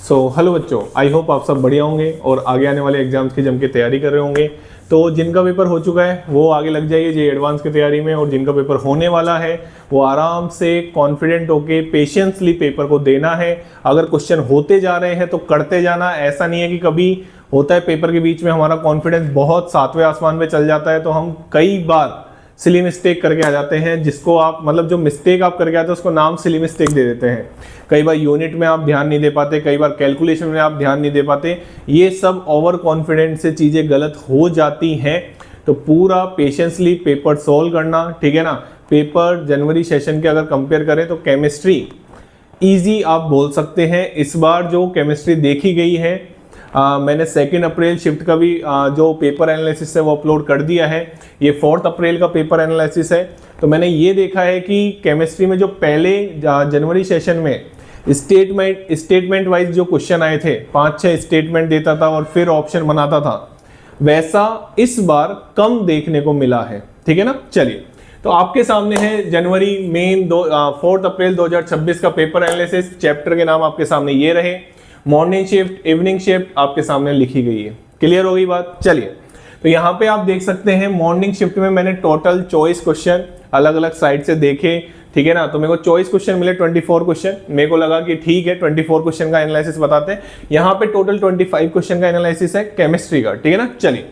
Hello बच्चों, I hope आप सब बढ़िया होंगे और आगे आने वाले एग्जाम्स की जम के तैयारी कर रहे होंगे। तो जिनका पेपर हो चुका है वो आगे लग जाइए जे एडवांस की तैयारी में, और जिनका पेपर होने वाला है वो आराम से कॉन्फिडेंट होके पेशेंसली पेपर को देना है। अगर क्वेश्चन होते जा रहे हैं तो करते जाना, ऐसा नहीं है कि कभी होता है पेपर के बीच में हमारा कॉन्फिडेंस बहुत सातवें आसमान पे चल जाता है तो हम कई बार सिली मिस्टेक करके आ जाते हैं, जिसको आप मतलब जो मिस्टेक आप करके आते हैं उसको नाम सिली मिस्टेक दे देते हैं। कई बार यूनिट में आप ध्यान नहीं दे पाते, कई बार कैलकुलेशन में आप ध्यान नहीं दे पाते, ये सब ओवर कॉन्फिडेंस से चीज़ें गलत हो जाती हैं। तो पूरा पेशेंसली पेपर सॉल्व करना, ठीक है ना। पेपर जनवरी सेशन के अगर कंपेयर करें तो केमिस्ट्री ईजी आप बोल सकते हैं। इस बार जो केमिस्ट्री देखी गई है, मैंने 2 अप्रैल शिफ्ट का भी जो पेपर एनालिसिस है वो अपलोड कर दिया है। ये 4 अप्रैल का पेपर एनालिसिस है। तो मैंने ये देखा है कि केमिस्ट्री में जो पहले जनवरी सेशन में स्टेटमेंट वाइज जो क्वेश्चन आए थे, 5-6 स्टेटमेंट देता था और फिर ऑप्शन बनाता था, वैसा इस बार कम देखने को मिला है, ठीक है ना। चलिए, तो आपके सामने है जनवरी मेन 4 अप्रैल 2026 का पेपर एनालिसिस। चैप्टर के नाम आपके सामने ये रहे, मॉर्निंग शिफ्ट, इवनिंग शिफ्ट आपके सामने लिखी गई है। क्लियर हो गई बात। चलिए, तो यहाँ पे आप देख सकते हैं मॉर्निंग शिफ्ट में मैंने टोटल चॉइस क्वेश्चन अलग अलग साइड से देखे, ठीक है ना। तो मेरे को चॉइस क्वेश्चन मिले 24 क्वेश्चन। मेरे को लगा कि ठीक है 24 क्वेश्चन का एनालिसिस बताते हैं। यहाँ पे टोटल 25 क्वेश्चन का एनालिसिस है केमिस्ट्री का, ठीक है ना। चलिए,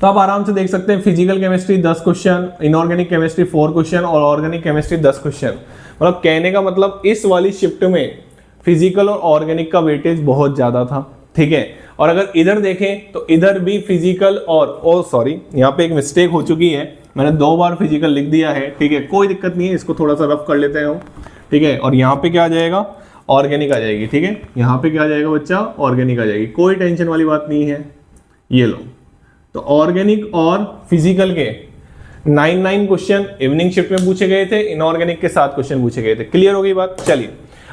तो आप आराम से देख सकते हैं physical chemistry 10 question, inorganic chemistry 4 question और ऑर्गेनिक केमिस्ट्री 10 क्वेश्चन। मतलब कहने का मतलब इस वाली शिफ्ट में फिजिकल और ऑर्गेनिक का वेटेज बहुत ज्यादा था, ठीक है। और अगर इधर देखें तो इधर भी फिजिकल और सॉरी, यहाँ पे एक मिस्टेक हो चुकी है, मैंने 2 बार फिजिकल लिख दिया है, ठीक है। कोई दिक्कत नहीं है, इसको थोड़ा सा रफ कर लेते हैं हम, ठीक है। और यहाँ पे क्या आ जाएगा, ऑर्गेनिक आ जाएगी, ठीक है। यहाँ पे क्या आ जाएगा बच्चा, ऑर्गेनिक आ जाएगी, कोई टेंशन वाली बात नहीं है। ये लो, तो ऑर्गेनिक और फिजिकल के 9 क्वेश्चन इवनिंग शिफ्ट में पूछे गए थे, इनऑर्गेनिक के 7 क्वेश्चन पूछे गए थे। क्लियर हो गई बात। चलिए,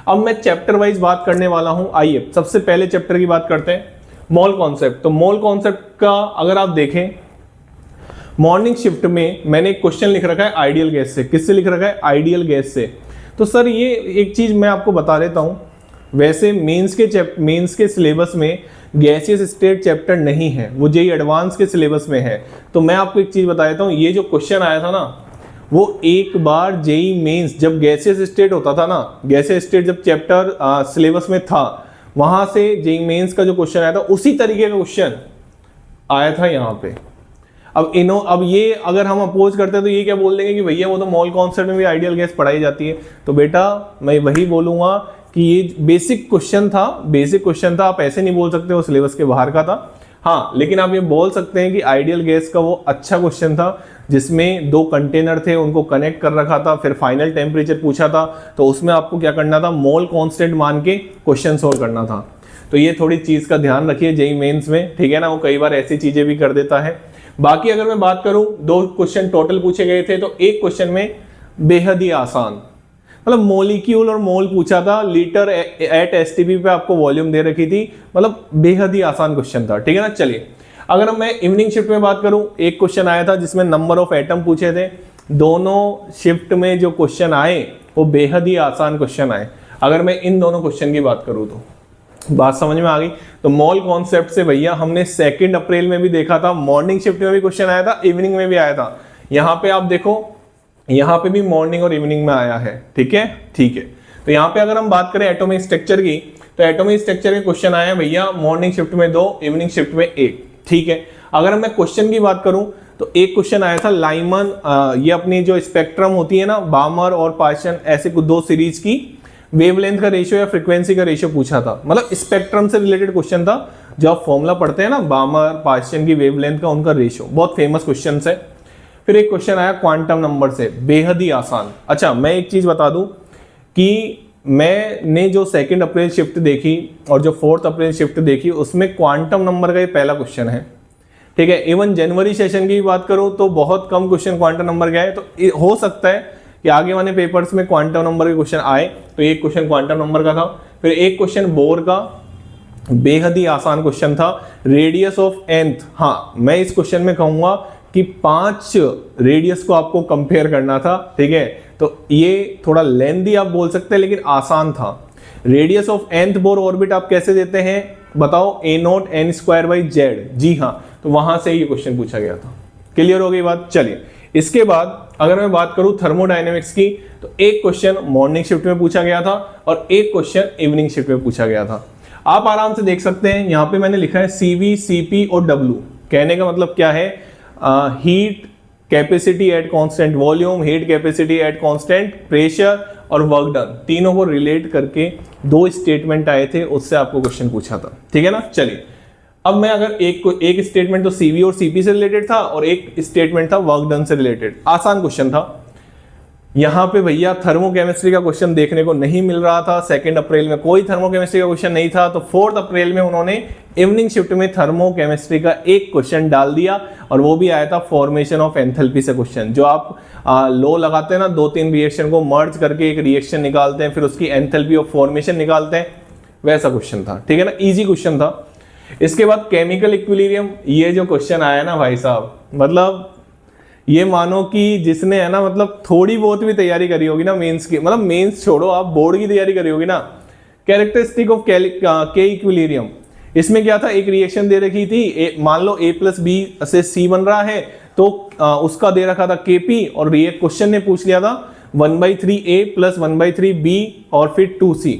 अब मैं चैप्टर वाइज बात करने वाला हूं। आइए सबसे पहले चैप्टर की बात करते हैं, मोल कॉन्सेप्ट। तो मोल कॉन्सेप्ट का अगर आप देखें, मॉर्निंग शिफ्ट में मैंने एक क्वेश्चन लिख रखा है आइडियल गैस से। किससे लिख रखा है, आइडियल गैस से। तो सर ये एक चीज मैं आपको बता देता हूं, वैसे मेंस के सिलेबस में गैसियस स्टेट चैप्टर नहीं है, वो जेईई एडवांस के सिलेबस में है। तो मैं आपको एक चीज बता देता हूं, ये जो क्वेश्चन आया था ना, वो एक बार जेईई मेंस जब गैसियस स्टेट होता था ना, गैसियस स्टेट जब चैप्टर सिलेबस में था, वहां से जेईई मेंस का जो क्वेश्चन आया था उसी तरीके का क्वेश्चन आया था यहाँ पे। अब ये अगर हम अपोज करते हैं तो ये क्या बोल देंगे कि भैया वो तो मोल कॉन्सेप्ट में भी आइडियल गैस पढ़ाई जाती है। तो बेटा मैं वही बोलूंगा कि ये बेसिक क्वेश्चन था, आप ऐसे नहीं बोल सकते वो सिलेबस के बाहर का था। हाँ, लेकिन आप ये बोल सकते हैं कि आइडियल गैस का वो अच्छा क्वेश्चन था जिसमें 2 कंटेनर थे, उनको कनेक्ट कर रखा था, फिर फाइनल टेम्परेचर पूछा था, तो उसमें आपको क्या करना था, मोल कांस्टेंट मान के क्वेश्चन सोल्व करना था। तो ये थोड़ी चीज का ध्यान रखिए जेईई मेंस में, ठीक है ना। वो कई बार ऐसी चीजें भी कर देता है। बाकी अगर मैं बात करूं, 2 क्वेश्चन टोटल पूछे गए थे, तो एक क्वेश्चन में बेहद ही आसान, मतलब मोलिक्यूल और मोल पूछा था, लीटर एट एसटीपी पे आपको वॉल्यूम दे रखी थी, मतलब बेहद ही आसान क्वेश्चन था, ठीक है ना। चलिए, अगर मैं इवनिंग शिफ्ट में बात करूं, एक क्वेश्चन आया था जिसमें नंबर ऑफ एटम पूछे थे। दोनों शिफ्ट में जो क्वेश्चन आए वो बेहद ही आसान क्वेश्चन आए। अगर मैं इन दोनों क्वेश्चन की बात करूं तो बात समझ में आ गई। तो मॉल कॉन्सेप्ट से भैया हमने 2 अप्रैल में भी देखा था, मॉर्निंग शिफ्ट में भी क्वेश्चन आया था, इवनिंग में भी आया था। यहाँ पे आप देखो, यहाँ पे भी मॉर्निंग और इवनिंग में आया है, ठीक है, ठीक है। तो यहाँ पे अगर हम बात करें एटॉमिक स्ट्रक्चर की, तो एटॉमिक स्ट्रक्चर के क्वेश्चन आए हैं भैया मॉर्निंग शिफ्ट में 2, इवनिंग शिफ्ट में 1, ठीक है। अगर मैं क्वेश्चन की बात करूं तो एक क्वेश्चन आया था लाइमन, ये अपनी जो स्पेक्ट्रम होती है ना, बामर और पार्शन, ऐसे 2 सीरीज की वेवलेंथ का रेशियो या फ्रीक्वेंसी का रेशियो पूछा था। मतलब स्पेक्ट्रम से रिलेटेड क्वेश्चन था। जो आप फॉर्मूला पढ़ते हैं ना, बामर पार्शन की वेवलेंथ का, उनका रेशियो, बहुत फेमस क्वेश्चन है। फिर एक क्वेश्चन आया क्वांटम नंबर से, बेहद ही आसान। अच्छा, मैं एक चीज बता दूं कि मैंने जो 2 अप्रैल शिफ्ट देखी और जो 4 अप्रैल शिफ्ट देखी, उसमें क्वांटम नंबर का ये पहला क्वेश्चन है, ठीक है। इवन जनवरी सेशन की बात करूं तो बहुत कम क्वेश्चन क्वांटम नंबर के आए। तो हो सकता है कि आगे वाले पेपर्स में क्वांटम नंबर के क्वेश्चन आए। तो एक क्वेश्चन क्वांटम नंबर का था। फिर एक क्वेश्चन बोर का, बेहद ही आसान क्वेश्चन था, रेडियस ऑफ nth। हाँ, मैं इस क्वेश्चन में कहूंगा कि 5 रेडियस को आपको कंपेयर करना था, ठीक है। तो ये थोड़ा लेंथी आप बोल सकते हैं, लेकिन आसान था। Radius of nth Bohr orbit आप कैसे देते हैं बताओ, a0n² z। जी हाँ, तो वहां से ये क्वेश्चन पूछा गया था। क्लियर हो गई बात। चलिए इसके बाद अगर मैं बात करूं थर्मोडायनेमिक्स की, तो एक क्वेश्चन मॉर्निंग शिफ्ट में पूछा गया था और एक क्वेश्चन इवनिंग शिफ्ट में पूछा गया था। आप आराम से देख सकते हैं, यहां पे मैंने लिखा है CV, CP और W। कहने का मतलब क्या है, heat capacity at constant volume, heat capacity at constant pressure और वर्क डन, तीनों को रिलेट करके दो स्टेटमेंट आए थे, उससे आपको क्वेश्चन पूछा था। ठीक है ना। चलिए अब मैं अगर एक स्टेटमेंट तो CV और CP से रिलेटेड था और एक स्टेटमेंट था वर्क डन से रिलेटेड, आसान क्वेश्चन था। यहां पे भैया थर्मोकेमिस्ट्री का क्वेश्चन देखने को नहीं मिल रहा था। 2 अप्रैल में कोई थर्मोकेमिस्ट्री का क्वेश्चन नहीं था, तो 4 अप्रैल में उन्होंने इवनिंग शिफ्ट में थर्मोकेमिस्ट्री का एक क्वेश्चन डाल दिया और वो भी आया था फॉर्मेशन ऑफ एंथैल्पी से क्वेश्चन। जो आप लो लगाते हैं ना, 2-3 रिएक्शन को मर्ज करके एक रिएक्शन निकालते हैं, फिर उसकी एंथैल्पी ऑफ फॉर्मेशन निकालते हैं, वैसा क्वेश्चन था। ठीक है ना, इजी क्वेश्चन था। इसके बाद केमिकल इक्विलिब्रियम, ये जो क्वेश्चन आया ना भाई साहब, मतलब ये मानो कि जिसने है ना मतलब थोड़ी बहुत भी तैयारी करी होगी ना मेंस की, मतलब मेंस छोड़ो, आप बोर्ड की तैयारी करी होगी ना, कैरेक्टरिस्टिक ऑफ के इक्विलिब्रियम, इसमें क्या था, एक रिएक्शन दे रखी थी, मान लो A+B से C बन रहा है, तो उसका दे रखा था Kp, और ये क्वेश्चन ने पूछ लिया था 1/3A + 1/3B और फिर 2C,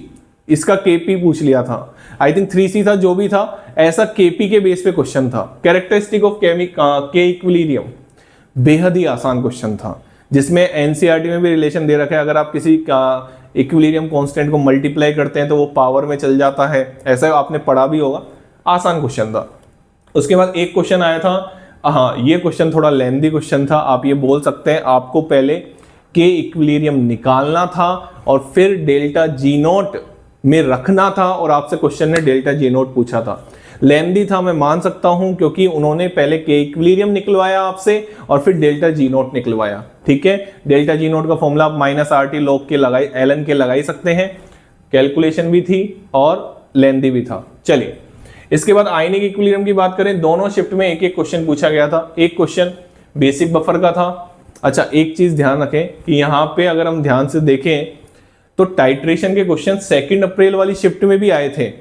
इसका Kp पूछ लिया था। आई थिंक 3C था, जो भी था, ऐसा Kp के बेस पे क्वेश्चन था। कैरेक्टरिस्टिक ऑफ के इक्विलिब्रियम बेहद ही आसान क्वेश्चन था, जिसमें एनसीईआरटी में भी रिलेशन दे रखा है, अगर आप किसी का इक्विलिब्रियम कांस्टेंट को मल्टीप्लाई करते हैं तो वो पावर में चल जाता है, ऐसा आपने पढ़ा भी होगा, आसान क्वेश्चन था। उसके बाद एक क्वेश्चन आया था, हाँ ये क्वेश्चन थोड़ा लेंथी क्वेश्चन था, आप ये बोल सकते हैं आपको पहले के इक्विलिब्रियम निकालना था और फिर डेल्टा G0 में रखना था, और आपसे क्वेश्चन ने डेल्टा G0 पूछा था। लेंदी था, मैं मान सकता हूं, क्योंकि उन्होंने पहले के इक्विलिब्रियम निकलवाया आपसे और फिर डेल्टा G0 निकलवाया। ठीक है, डेल्टा G0 का फॉर्मूला आप -RT log के लगाई, ln के लगाई सकते हैं, कैलकुलेशन भी थी और लेंदी भी था। चलिए इसके बाद आयनिक इक्विलिब्रियम की बात करें, दोनों शिफ्ट में एक एक क्वेश्चन पूछा गया था। एक क्वेश्चन बेसिक बफर का था। अच्छा एक चीज ध्यान रखें कि यहाँ पे अगर हम ध्यान से देखें तो टाइट्रेशन के क्वेश्चन 2 अप्रैल वाली शिफ्ट में भी आए थे।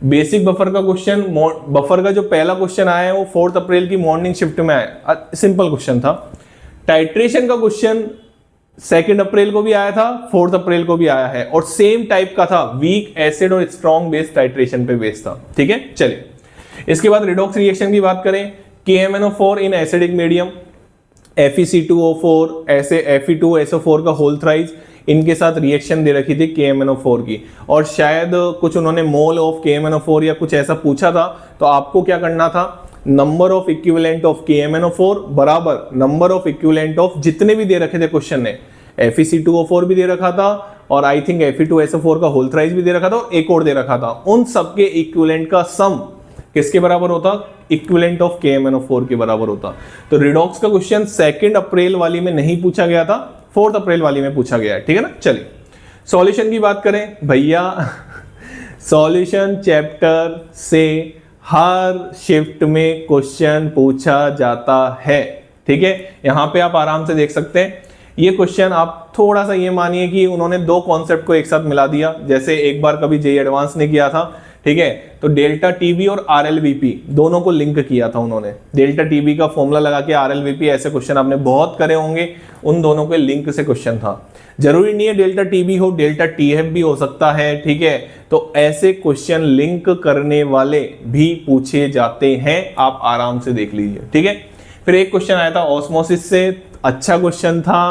बेसिक बफर का क्वेश्चन, बफर का जो पहला क्वेश्चन आया है वो 4 अप्रैल की मॉर्निंग शिफ्ट में आया, सिंपल क्वेश्चन था। टाइट्रेशन का क्वेश्चन 2 अप्रैल को भी आया था, 4 अप्रैल को भी आया है, और सेम टाइप का था, वीक एसिड और स्ट्रॉन्ग बेस टाइट्रेशन पे बेस था। ठीक है, चलिए इसके बाद रिडॉक्स रिएक्शन की बात करें, KMnO4 in acidic medium, FeC2O4 ऐसे Fe2SO4 का होल थ्राइस, इनके साथ रिएक्शन दे रखी थी KMnO4 की, और शायद कुछ उन्होंने मोल ऑफ KMnO4 या कुछ ऐसा पूछा था। तो आपको क्या करना था, number of equivalent of KMnO4 बराबर नंबर ऑफ इक्विवेलेंट ऑफ जितने भी दे रखे थे क्वेश्चन ने, FeC2O4 भी दे रखा था और आई थिंक Fe2SO4 का होल थ्राइस भी दे रखा था और एक और दे रखा था, उन सबके इक्विवेलेंट का सम किसके बराबर होता, इक्विवेलेंट ऑफ KMnO4 के बराबर होता। तो रिडॉक्स का क्वेश्चन 2 अप्रैल वाली में नहीं पूछा गया था, 4 अप्रैल वाली में पूछा गया है। ठीक है ना। चलिए सॉल्यूशन की बात करें भैया, सॉल्यूशन चैप्टर से हर शिफ्ट में क्वेश्चन पूछा जाता है। ठीक है, यहां पे आप आराम से देख सकते हैं। ये क्वेश्चन आप थोड़ा सा ये मानिए कि उन्होंने दो कॉन्सेप्ट को एक साथ मिला दिया, जैसे एक बार कभी जेईई एडवांस ने किया था। ठीक है, तो डेल्टा टीबी और RLVP दोनों को लिंक किया था उन्होंने, डेल्टा टीबी का फॉर्मूला लगा के RLVP, ऐसे क्वेश्चन आपने बहुत करे होंगे, उन दोनों के लिंक से क्वेश्चन था। जरूरी नहीं है डेल्टा टीबी हो, डेल्टा TF भी हो सकता है। ठीक है, तो ऐसे क्वेश्चन लिंक करने वाले भी पूछे जाते हैं, आप आराम से देख लीजिए। ठीक है, फिर एक क्वेश्चन आया था ऑस्मोसिस से, अच्छा क्वेश्चन था,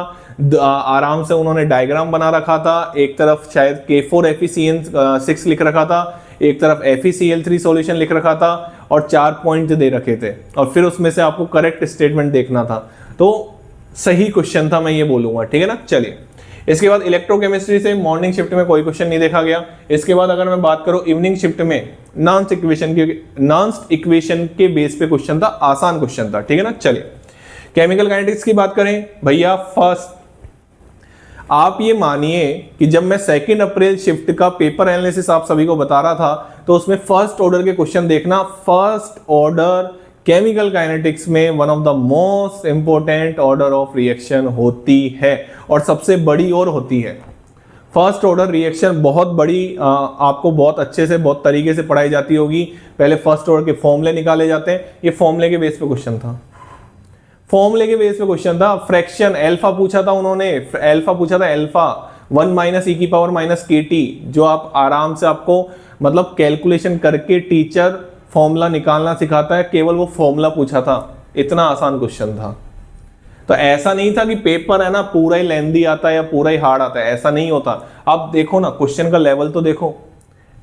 आराम से उन्होंने डायग्राम बना रखा था, एक तरफ शायद K4FeCN6 लिख रखा था, एक तरफ FeCl3 सॉल्यूशन लिख रखा था और 4 पॉइंट दे रखे थे, और फिर उसमें से आपको करेक्ट स्टेटमेंट देखना था। तो सही क्वेश्चन था, मैं ये बोलूंगा। ठीक है ना। चलिए इसके बाद इलेक्ट्रोकेमिस्ट्री से मॉर्निंग शिफ्ट में कोई क्वेश्चन नहीं देखा गया। इसके बाद अगर मैं बात करूं इवनिंग शिफ्ट में, नॉन्स इक्वेशन के बेस पे क्वेश्चन था, आसान क्वेश्चन था। ठीक है ना। चलिए केमिकल काइनेटिक्स की बात करें भैया, फर्स्ट आप ये मानिए कि जब मैं 2 अप्रैल शिफ्ट का पेपर एनालिसिस आप सभी को बता रहा था, तो उसमें फर्स्ट ऑर्डर के क्वेश्चन देखना। फर्स्ट ऑर्डर केमिकल काइनेटिक्स में one of the most important order of reaction होती है और सबसे बड़ी और होती है। फर्स्ट ऑर्डर रिएक्शन बहुत बड़ी आपको बहुत अच्छे से बहुत तरीके से पढ़ाई जाती होगी। पहले फर्स्ट ऑर्डर के फॉर्मूले निकाले जाते हैं, ये फॉर्मूले के बेस पे क्वेश्चन था, फॉर्मूले के बेस पे क्वेश्चन था। फ्रैक्शन अल्फा पूछा था उन्होंने, अल्फा पूछा था अल्फा 1 माइनस ई की पावर माइनस के टी, जो आप आराम से आपको मतलब कैलकुलेशन करके टीचर फॉर्मूला निकालना सिखाता है, केवल वो फॉर्मूला पूछा था, इतना आसान क्वेश्चन था। तो ऐसा नहीं था कि पेपर है ना पूरा ही लेंदी आता है या पूरा ही हार्ड आता है, ऐसा नहीं होता। अब देखो ना क्वेश्चन का लेवल तो देखो,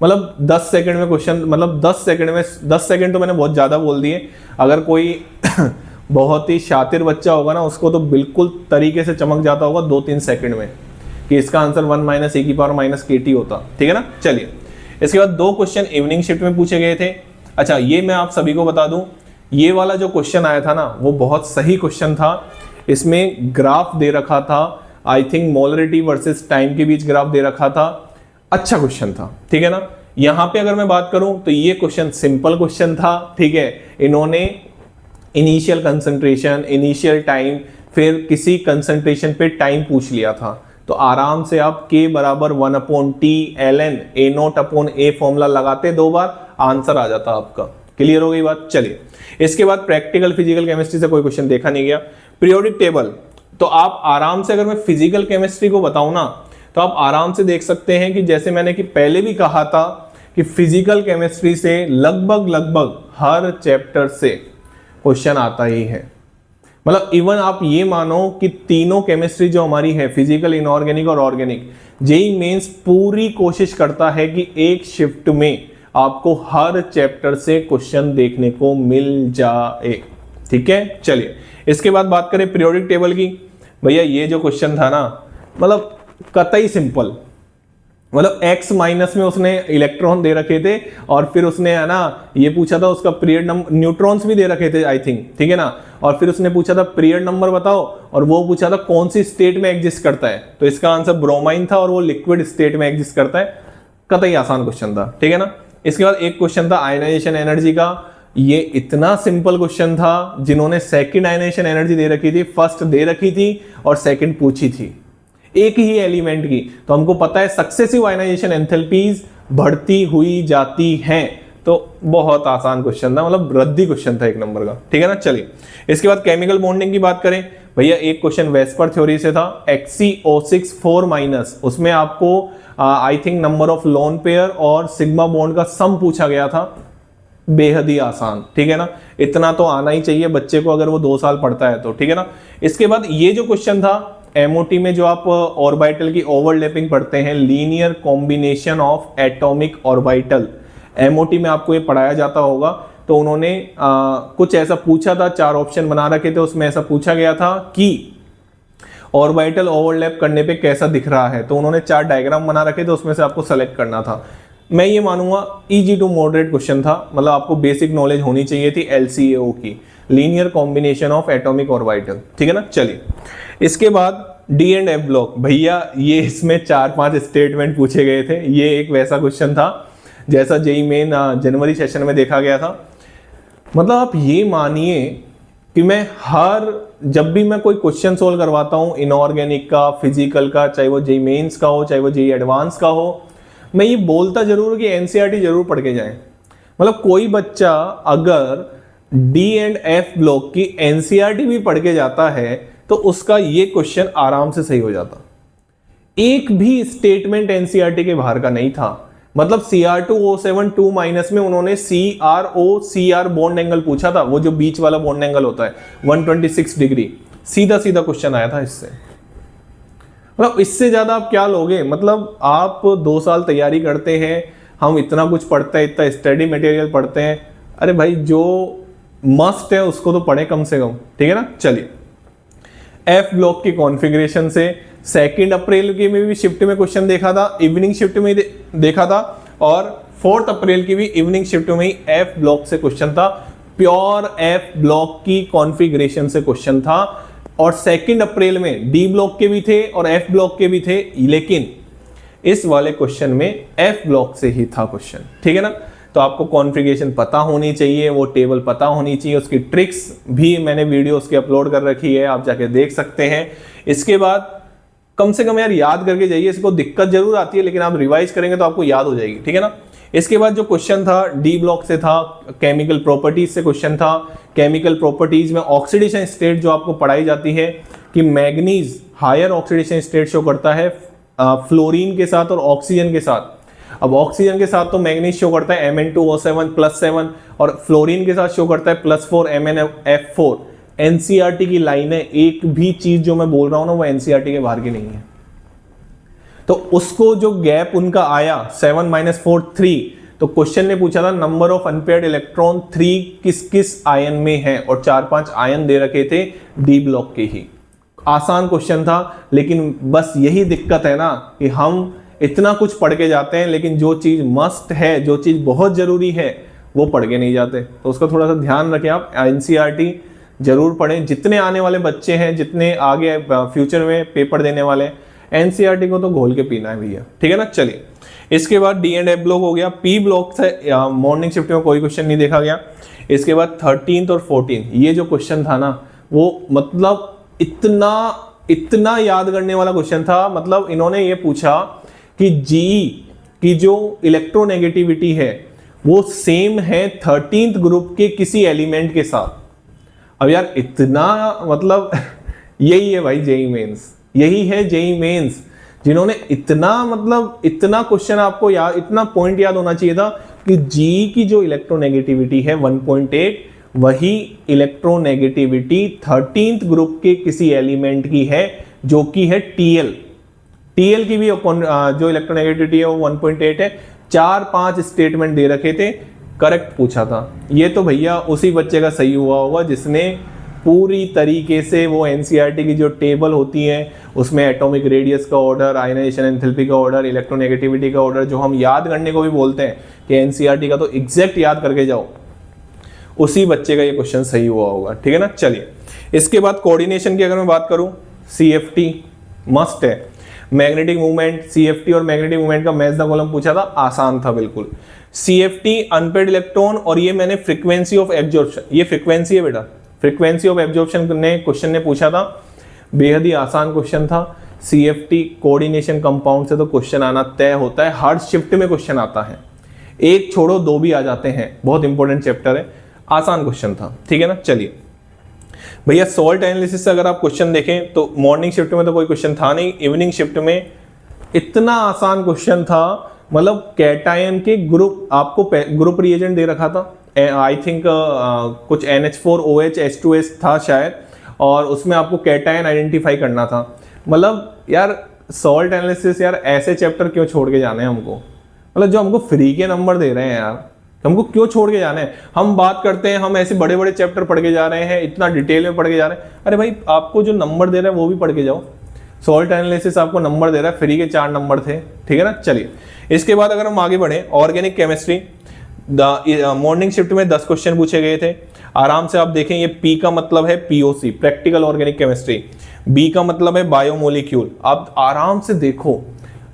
मतलब 10 सेकंड में क्वेश्चन, मतलब 10 सेकंड में 10 सेकंड तो मैंने बहुत ज्यादा बोल दिए। अगर कोई बहुत ही शातिर बच्चा होगा ना, उसको तो बिल्कुल तरीके से चमक जाता होगा 2-3 सेकंड में कि इसका आंसर 1 माइनस ए की पावर माइनस के टी होता, ठीक है ना। चलिए, इसके बाद 2 क्वेश्चन इवनिंग शिफ्ट में पूछे गए थे। अच्छा, ये मैं आप सभी को बता दूं, ये वाला जो क्वेश्चन आया था ना वो बहुत सही क्वेश्चन था। इसमें ग्राफ दे रखा था, I think molarity versus time के बीच ग्राफ दे रखा था, अच्छा क्वेश्चन था, ठीक है ना। यहां पे अगर मैं बात करूं तो ये क्वेश्चन सिंपल क्वेश्चन था, ठीक है। इन्होंने इनिशियल कंसंट्रेशन, इनिशियल टाइम, फिर किसी कंसंट्रेशन पे टाइम पूछ लिया था, तो आराम से आप k बराबर 1/t ln a0/a फॉर्मूला लगाते 2 बार, आंसर आ जाता आपका। क्लियर हो गई बात। चलिए, इसके बाद प्रैक्टिकल फिजिकल केमिस्ट्री से कोई क्वेश्चन देखा नहीं गया। पीरियोडिक टेबल, तो आप आराम से, अगर मैं फिजिकल केमिस्ट्री को बताऊं ना तो आप आराम से देख सकते हैं कि जैसे मैंने कि पहले भी कहा था कि फिजिकल केमिस्ट्री से लगभग हर चैप्टर से क्वेश्चन आता ही है। मतलब इवन आप ये मानो कि तीनों केमिस्ट्री जो हमारी है, फिजिकल, इनऑर्गेनिक और ऑर्गेनिक, जेईई मेंस पूरी कोशिश करता है कि एक शिफ्ट में आपको हर चैप्टर से क्वेश्चन देखने को मिल जाए, ठीक है। चलिए, इसके बाद बात करें पीरियोडिक टेबल की। भैया ये जो क्वेश्चन था ना, मतलब कतई सिंपल, मतलब x माइनस में उसने इलेक्ट्रॉन दे रखे थे और फिर उसने है ना ये पूछा था उसका पीरियड नंबर, न्यूट्रॉन्स भी दे रखे थे आई थिंक, ठीक है ना। और फिर उसने पूछा था पीरियड नंबर बताओ, और वो पूछा था कौन सी स्टेट में एग्जिस्ट करता है, तो इसका आंसर ब्रोमाइन था और वो लिक्विड स्टेट में एग्जिस्ट करता है। कतई आसान क्वेश्चन था, ठीक है ना। इसके बाद एक क्वेश्चन था आयनाइजेशन एनर्जी का, ये इतना सिंपल क्वेश्चन था। जिन्होंने सेकंड आयनाइजेशन एनर्जी दे रखी थी, फर्स्ट दे रखी थी और सेकंड पूछी थी एक ही एलिमेंट की, तो हमको पता है सक्सेसिव आयनाइजेशन एंथैल्पीज बढ़ती हुई जाती हैं, तो बहुत आसान क्वेश्चन था, मतलब रद्दी क्वेश्चन था 1 नंबर का, ठीक है ना। चलिए, इसके बाद केमिकल बॉन्डिंग की बात करें। भैया एक क्वेश्चन वेस्पर थ्योरी से था, XCO6 4-, उसमें आपको I think number of lone pair और सिग्मा बॉन्ड का सम पूछा गया था, बेहद ही आसान, ठीक है ना। इतना तो आना ही चाहिए बच्चे को अगर वो 2 साल पढ़ता है तो, ठीक है ना। इसके बाद ये जो क्वेश्चन था एमओटी में, जो आप ऑर्बिटल की ओवरलैपिंग पढ़ते हैं, linear combination of atomic orbital, MOT में आपको ये पढ़ाया जाता होगा। तो उन्होंने कुछ ऐसा पूछा था, 4 ऑप्शन बना रखे थे, उसमें ऐसा पूछा गया था कि ऑर्बिटल ओवरलैप करने पे कैसा दिख रहा है, तो उन्होंने 4 डायग्राम बना रखे थे, उसमें से आपको सेलेक्ट करना था। मैं ये मानूंगा इजी टू मॉडरेट क्वेश्चन था, मतलब आपको बेसिक नॉलेज होनी चाहिए थी LCAO की, linear combination of atomic orbital, ठीक है ना। चलिए, इसके बाद डी एंड एफ ब्लॉक, भैया ये इसमें 4-5 स्टेटमेंट पूछे गए थे। ये एक वैसा क्वेश्चन था जैसा जेईई मेन जनवरी सेशन में देखा गया था। मतलब आप ये मानिए कि मैं जब भी मैं कोई क्वेश्चन सोल्व करवाता हूँ इनऑर्गेनिक का, फिजिकल का, चाहे वो जेईई मेंस का हो, चाहे वो जेईई एडवांस का हो, मैं ये बोलता जरूर हूं कि एनसीईआरटी जरूर पढ़ के जाएं। मतलब कोई बच्चा अगर डी एंड एफ ब्लॉक की एनसीईआरटी भी पढ़ के जाता है तो उसका ये क्वेश्चन आराम से सही हो जाता। एक भी स्टेटमेंट एनसीईआरटी के बाहर का नहीं था। मतलब Cr2O7 2- में उन्होंने CrO-Cr बॉन्ड एंगल पूछा था, वो जो बीच वाला बॉन्ड एंगल होता है 126 डिग्री, सीधा क्वेश्चन आया था इससे। मतलब इससे ज्यादा आप क्या लोगे। मतलब आप 2 साल तैयारी करते हैं, हम इतना कुछ पढ़ते हैं, इतना स्टडी मटेरियल पढ़ते हैं, अरे भाई जो मस्ट है उसको तो पढ़े कम से कम, ठीक है ना। चलिए, एफ ब्लॉक की कॉन्फ़िगरेशन से 2 अप्रैल की में भी शिफ्ट में क्वेश्चन देखा था, इवनिंग शिफ्ट में देखा था, और 4 अप्रैल की भी इवनिंग शिफ्ट में ही एफ ब्लॉक से क्वेश्चन था। प्योर एफ ब्लॉक की कॉन्फ़िगरेशन से क्वेश्चन था, और 2 अप्रैल में डी ब्लॉक के भी थे और एफ ब्लॉक के भी थे, लेकिन इस वाले क्वेश्चन में एफ ब्लॉक से ही था क्वेश्चन, ठीक है ना। तो आपको कॉन्फ़िगरेशन पता होनी चाहिए, वो टेबल पता होनी चाहिए, उसकी ट्रिक्स भी मैंने वीडियो उसके अपलोड कर रखी है, आप जाके देख सकते हैं। इसके बाद कम से कम यार याद करके जाइए, इसको दिक्कत जरूर आती है लेकिन आप रिवाइज करेंगे तो आपको याद हो जाएगी, ठीक है ना। इसके बाद जो क्वेश्चन था डी ब्लॉक से था, केमिकल प्रॉपर्टीज से क्वेश्चन था। केमिकल प्रॉपर्टीज में ऑक्सीडेशन स्टेट जो आपको पढ़ाई जाती है कि manganese higher oxidation state show करता है फ्लोरीन के साथ और ऑक्सीजन के साथ। अब ऑक्सीजन के साथ तो मैग्नीज शो करता है Mn2O7 +7 और फ्लोरीन के साथ शो करता है +4 MnF4। एनसीईआरटी की लाइन है, एक भी चीज जो मैं बोल रहा हूं ना वो एनसीईआरटी के बाहर की नहीं है। तो उसको जो गैप उनका आया 7 - 4 3, तो क्वेश्चन ने पूछा था नंबर ऑफ अनपेयर्ड इलेक्ट्रॉन 3 किस किस आयन में है और 4-5 आयन दे रखे थे डी ब्लॉक के ही। आसान क्वेश्चन था लेकिन बस यही दिक्कत है ना कि हम इतना कुछ पढ़ के जाते हैं लेकिन जो चीज मस्ट है, जो चीज बहुत जरूरी है वो पढ़ के नहीं जाते। तो उसका थोड़ा सा ध्यान रखें आप, एनसीईआरटी जरूर पढ़ें। जितने आने वाले बच्चे हैं, जितने आगे फ्यूचर में पेपर देने वाले, एनसीईआरटी को तो घोल के पीना है भैया, ठीक है ना। चलिए इसके बाद डी एंड एफ ब्लॉक हो गया। पी ब्लॉक से मॉर्निंग शिफ्ट में कोई क्वेश्चन नहीं देखा गया। इसके बाद 13 और 14 ये जो क्वेश्चन था ना वो मतलब इतना याद करने वाला क्वेश्चन था। मतलब इन्होंने ये पूछा कि जी की जो इलेक्ट्रोनेगेटिविटी है वो सेम है 13th ग्रुप के किसी एलिमेंट के साथ। अब यार इतना मतलब यही है भाई जेईई मेंस, यही है जेईई मेंस जिन्होंने इतना क्वेश्चन आपको याद, इतना पॉइंट याद होना चाहिए था कि जी की जो इलेक्ट्रोनेगेटिविटी है 1.8 वही इलेक्ट्रोनेगेटिविटी 13th ग्रुप के किसी एलिमेंट की है जो कि है टीएल की भी जो इलेक्ट्रोनेगेटिविटी है वो 1.8 है। 4-5 स्टेटमेंट दे रखे थे, करेक्ट पूछा था। ये तो भैया उसी बच्चे का सही हुआ होगा जिसने पूरी तरीके से वो एनसीईआरटी की जो टेबल होती है उसमें एटॉमिक रेडियस का ऑर्डर, आयनाइजेशन एंथैल्पी का ऑर्डर, इलेक्ट्रोनेगेटिविटी का ऑर्डर, जो हम याद करने को भी बोलते हैं कि एनसीईआरटी का तो एग्जैक्ट याद करके जाओ, उसी बच्चे का ये क्वेश्चन सही हुआ होगा, ठीक है ना। चलिए इसके बाद कोऑर्डिनेशन की अगर मैं बात करूं, सीएफटी मस्ट है। मैग्नेटिक मूवमेंट, सीएफटी और मैग्नेटिक मूवमेंट का मैच द कॉलम पूछा था, आसान था बिल्कुल। सीएफटी अनपेयर्ड इलेक्ट्रॉन और ये मैंने फ्रीक्वेंसी ऑफ एब्जॉर्प्शन, ये फ्रीक्वेंसी है बेटा, फ्रीक्वेंसी ऑफ एब्जॉर्प्शन ने क्वेश्चन ने पूछा था, बेहद ही आसान क्वेश्चन था। सीएफटी कोऑर्डिनेशन कंपाउंड से तो क्वेश्चन आना तय होता है, हर शिफ्ट में क्वेश्चन आता है, एक छोड़ो दो भी आ जाते हैं, बहुत इंपॉर्टेंट चैप्टर है, आसान क्वेश्चन था, ठीक है ना। चलिए भैया सॉल्ट एनालिसिस से अगर आप क्वेश्चन देखें तो मॉर्निंग शिफ्ट में तो कोई क्वेश्चन था नहीं, इवनिंग शिफ्ट में इतना आसान क्वेश्चन था। मतलब कैटायन के ग्रुप, आपको ग्रुप रिएजेंट दे रखा था, आई थिंक कुछ NH4OH H2S था शायद, और उसमें आपको कैटायन आइडेंटिफाई करना था। मतलब यार सॉल्ट एनालिसिस, यार ऐसे चैप्टर क्यों छोड़ के जाने हैं हमको, मतलब जो हमको फ्री के नंबर दे रहे हैं यार, हमको क्यों छोड़ के जाना है। हम बात करते हैं, हम ऐसे बड़े बड़े चैप्टर पढ़ के जा रहे हैं, इतना डिटेल में पढ़ के जा रहे हैं, अरे भाई आपको जो नंबर दे रहा है वो भी पढ़ के जाओ। सॉल्ट एनालिसिस आपको नंबर दे रहा है, फ्री के 4 नंबर थे, ठीक है ना। चलिए इसके बाद अगर हम आगे बढ़े, ऑर्गेनिक केमिस्ट्री मॉर्निंग शिफ्ट में 10 क्वेश्चन पूछे गए थे, आराम से आप देखें। ये पी का मतलब है POC, practical organic chemistry, B का मतलब है बायोमोलिक्यूल। आप आराम से देखो,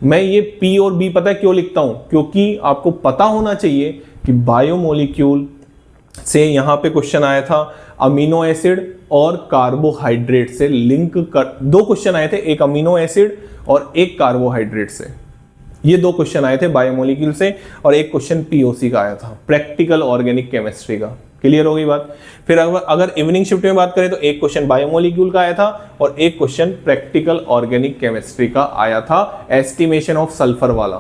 मैं ये पी और बी पता है क्यों लिखता हूं, क्योंकि आपको पता होना चाहिए कि बायोमोलिक्यूल से यहां पे क्वेश्चन आया था अमीनो एसिड और कार्बोहाइड्रेट से लिंक कर, 2 क्वेश्चन आए थे, एक अमीनो एसिड और एक कार्बोहाइड्रेट से, ये 2 क्वेश्चन आए थे बायोमोलिक्यूल से, और एक क्वेश्चन पीओसी का आया था, प्रैक्टिकल ऑर्गेनिक केमिस्ट्री का। क्लियर हो गई बात। फिर अगर इवनिंग शिफ्ट में बात करें तो एक क्वेश्चन बायोमोलिक्यूल का आया था और एक क्वेश्चन प्रैक्टिकल ऑर्गेनिक केमिस्ट्री का आया था, एस्टिमेशन ऑफ सल्फर वाला,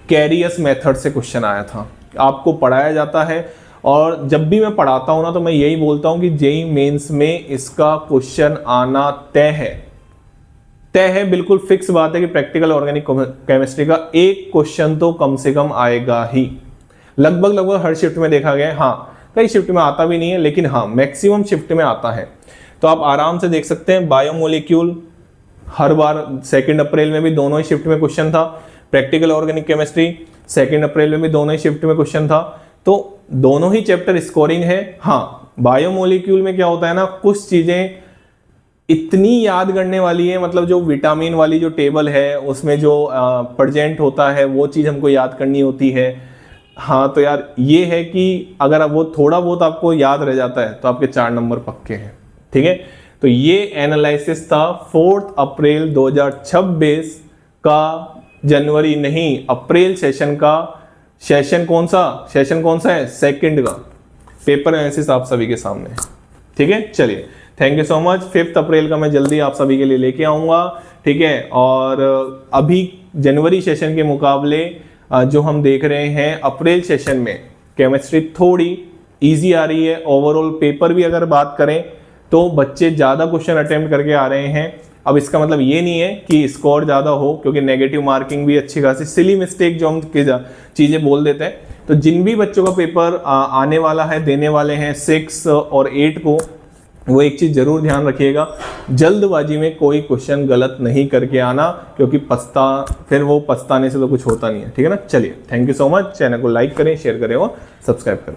कैरियस मेथड से क्वेश्चन आया था। आपको पढ़ाया जाता है और जब भी मैं पढ़ाता हूं ना तो मैं यही बोलता हूं कि जेईई मेंस में इसका क्वेश्चन आना तय है, बिल्कुल फिक्स बात है कि प्रैक्टिकल ऑर्गेनिक केमिस्ट्री का एक क्वेश्चन तो कम से कम आएगा ही। लगभग हर शिफ्ट में देखा गया है, हाँ कई शिफ्ट में आता भी नहीं है, लेकिन हाँ मैक्सिमम शिफ्ट में आता है। तो आप आराम से देख सकते हैं, बायोमोलिक्यूल हर बार 2 अप्रैल में भी दोनों ही शिफ्ट में क्वेश्चन था, प्रैक्टिकल ऑर्गेनिक केमिस्ट्री 2 अप्रैल में भी दोनों ही शिफ्ट में क्वेश्चन था। तो दोनों ही चैप्टर स्कोरिंग है। हाँ बायोमोलिक्यूल में क्या होता है ना, कुछ चीजें इतनी याद करने वाली है, मतलब जो विटामिन वाली जो टेबल है उसमें जो प्रेजेंट होता है वो चीज हमको याद करनी होती है। हाँ तो यार ये है कि अगर वो थोड़ा बहुत आपको याद रह जाता है तो आपके 4 नंबर पक्के हैं, ठीक है। तो ये एनालिसिस था 4 अप्रैल 2026 का, जनवरी नहीं अप्रैल सेशन का। सेशन कौन सा है? सेकंड का पेपर एनालिसिस आप सभी के सामने, ठीक है। चलिए, थैंक यू सो मच। 5 अप्रैल का मैं जल्दी आप सभी के लिए लेके आऊँगा, ठीक है। और अभी जनवरी सेशन के मुकाबले जो हम देख रहे हैं अप्रैल सेशन में केमिस्ट्री थोड़ी इजी आ रही है। ओवरऑल पेपर भी अगर बात करें तो बच्चे ज़्यादा क्वेश्चन अटेम्प्ट करके आ रहे हैं। अब इसका मतलब ये नहीं है कि स्कोर ज़्यादा हो, क्योंकि नेगेटिव मार्किंग भी अच्छी खासी, सिली मिस्टेक जो हम चीज़ें बोल देते हैं। तो जिन भी बच्चों का पेपर आने वाला है, देने वाले हैं 6 और 8 को, वो एक चीज़ जरूर ध्यान रखिएगा, जल्दबाजी में कोई क्वेश्चन गलत नहीं करके आना, क्योंकि फिर वो पछताने से तो कुछ होता नहीं है, ठीक है ना। चलिए, thank you so much. Channel को लाइक करें, शेयर करें और सब्सक्राइब करें।